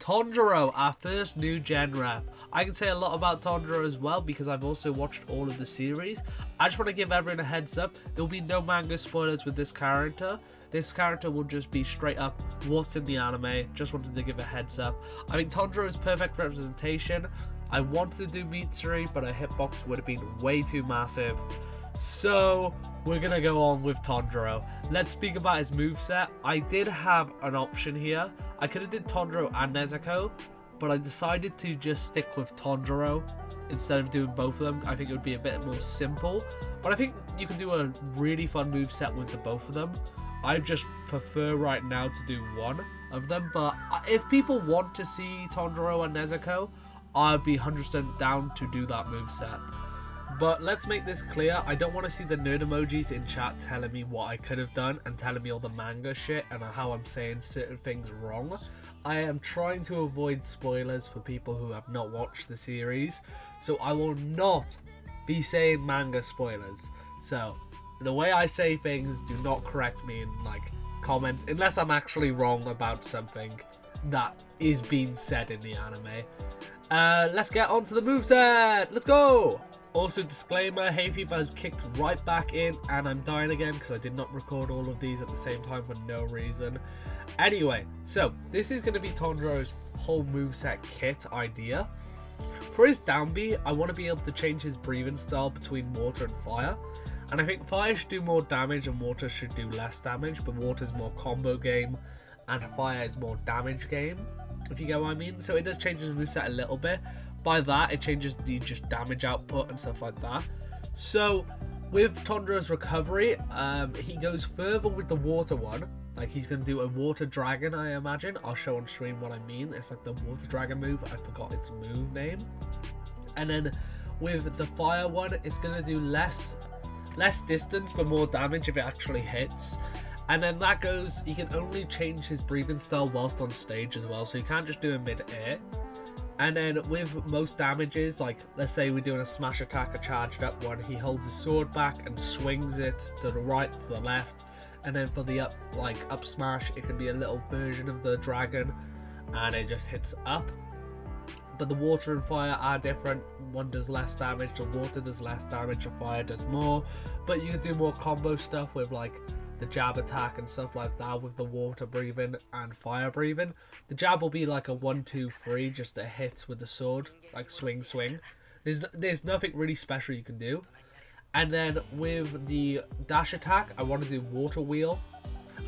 Tanjiro, our first new gen rep. I can say a lot about Tanjiro as well because I've also watched all of the series. I just want to give everyone a heads up. There will be no manga spoilers with this character. This character will just be straight up what's in the anime. Just wanted to give a heads up. I think Tanjiro is perfect representation. I wanted to do Mitsuri, but a hitbox would have been way too massive. So we're gonna go on with Tanjiro. Let's speak about his moveset. I did have an option here. I could have did Tanjiro and Nezuko, but I decided to just stick with Tanjiro instead of doing both of them. I think it would be a bit more simple, but I think you can do a really fun moveset with the both of them. I just prefer right now to do one of them, but if people want to see Tanjiro and Nezuko, I'd be 100% down to do that moveset. But let's make this clear, I don't want to see the nerd emojis in chat telling me what I could have done and telling me all the manga shit and how I'm saying certain things wrong. I am trying to avoid spoilers for people who have not watched the series, so I will not be saying manga spoilers. So the way I say things, do not correct me in comments unless I'm actually wrong about something that is being said in the anime. Let's get on to the moveset. Let's go. Also, disclaimer, hay fever has kicked right back in and I'm dying again because I did not record all of these at the same time for no reason. Anyway, so this is going to be Tanjiro's whole moveset kit idea. For his down B, I want to be able to change his breathing style between water and fire. And I think fire should do more damage and water should do less damage, but water's more combo game and fire is more damage game, if you get what I mean. So it does change his moveset a little bit. By that, it changes the just damage output and stuff like that. So with Tanjiro's recovery, he goes further with the water one. Like he's going to do a water dragon, I imagine. I'll show on stream what I mean. It's like the water dragon move. I forgot its move name. And then with the fire one, it's going to do less distance but more damage if it actually hits. And then that goes, he can only change his breathing style whilst on stage as well, so you can't just do it mid-air. And then with most damages, like let's say we're doing a smash attack, a charged up one, he holds his sword back and swings it to the right, to the left. And then for the up smash, it can be a little version of the dragon and it just hits up. But the water and fire are different. One does less damage, the water does less damage, the fire does more. But you can do more combo stuff with like the jab attack and stuff like that with the water breathing and fire breathing. The jab will be like a 1-2-3, just a hit with the sword, like swing. There's nothing really special you can do. And then with the dash attack, I want to do water wheel,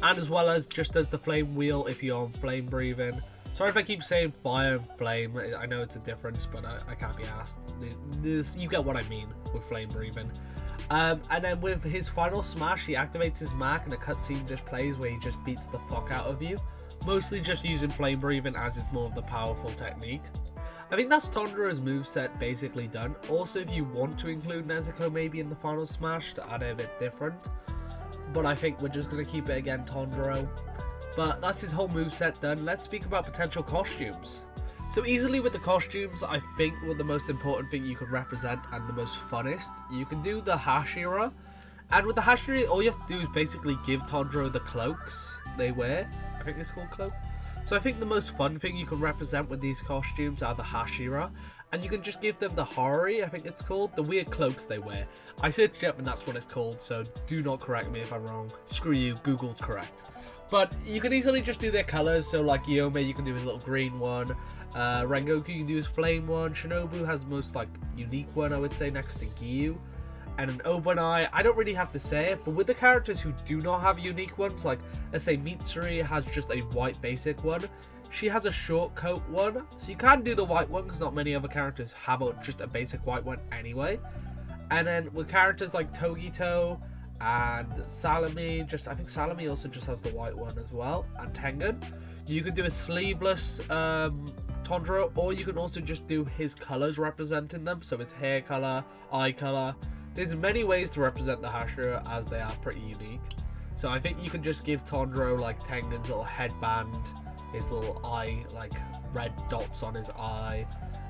and as well as just as the flame wheel if you're on flame breathing. Sorry if I keep saying fire and flame. I know it's a difference, but I can't be asked. You get what I mean with flame breathing. And then with his final smash, he activates his mark and a cutscene just plays where he just beats the fuck out of you. Mostly just using flame breathing as it's more of the powerful technique. I think that's Tanjiro's moveset basically done. Also, if you want to include Nezuko maybe in the final smash to add a bit different. But I think we're just going to keep it again Tanjiro. But that's his whole moveset done. Let's speak about potential costumes. So easily with the costumes, I think what the most important thing you could represent and the most funnest, you can do the Hashira. And with the Hashira, all you have to do is basically give Tanjiro the cloaks they wear. I think it's called cloak. So I think the most fun thing you can represent with these costumes are the Hashira. And you can just give them the Hori, I think it's called, the weird cloaks they wear. I searched it up and that's what it's called, so do not correct me if I'm wrong. Screw you, Google's correct. But you can easily just do their colours, so like Yome, you can do his little green one. Rengoku, you can do his flame one. Shinobu has the most unique one, I would say, next to Giyu. And an Obanai, I don't really have to say it, but with the characters who do not have unique ones, like let's say Mitsuri has just a white basic one. She has a short coat one, so you can do the white one because not many other characters have just a basic white one anyway. And then with characters like Togito and Salami, I think Salami also just has the white one as well, and Tengen, you can do a sleeveless Tanjiro, or you can also just do his colors representing them, so his hair color, eye color. There's many ways to represent the Hashira as they are pretty unique. So I think you can just give Tanjiro Tengen's little headband, his little eye, red dots on his eye.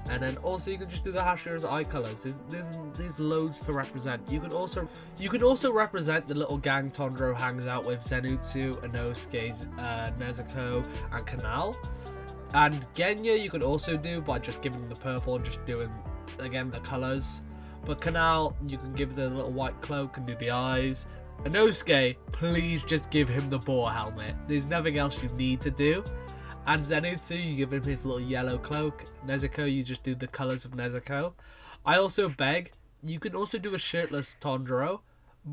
And then also you can just do the Hashira's eye colors. There's loads to represent. You can also represent the little gang Tanjiro hangs out with: Zenitsu, Inosuke, Nezuko, and Kanal. And Genya you could also do by just giving them the purple and just doing, again, the colours. But Canal, you can give the little white cloak and do the eyes. Inosuke, please just give him the boar helmet. There's nothing else you need to do. And Zenitsu, you give him his little yellow cloak. Nezuko, you just do the colours of Nezuko. I also beg, you can also do a shirtless Tanjiro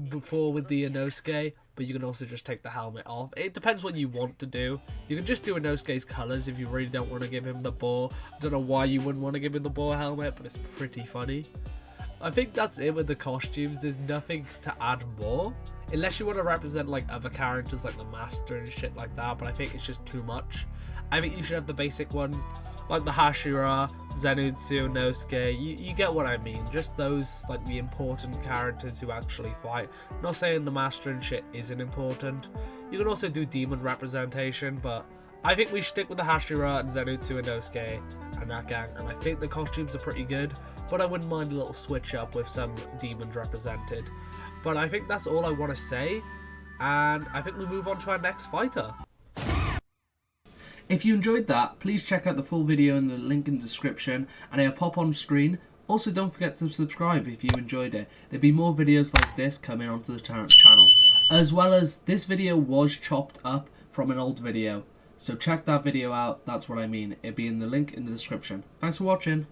before with the Inosuke, but you can also just take the helmet off. It depends what you want to do. You can just do Inosuke's colours if you really don't want to give him the boar. I don't know why you wouldn't want to give him the boar helmet, but it's pretty funny. I think that's it with the costumes. There's nothing to add more. Unless you want to represent like other characters like the Master and shit like that, but I think it's just too much. I think you should have the basic ones like the Hashira, Zenitsu, Inosuke. You get what I mean. Just those like the important characters who actually fight. Not saying the Master and shit isn't important. You can also do demon representation, but I think we should stick with the Hashira and Zenitsu and Inosuke and that gang. And I think the costumes are pretty good, but I wouldn't mind a little switch up with some demons represented. But I think that's all I want to say, and I think we move on to our next fighter. If you enjoyed that, please check out the full video in the link in the description, and it'll pop on screen. Also, don't forget to subscribe if you enjoyed it. There'll be more videos like this coming onto the channel, as well as this video was chopped up from an old video. So check that video out, that's what I mean. It'll be in the link in the description. Thanks for watching.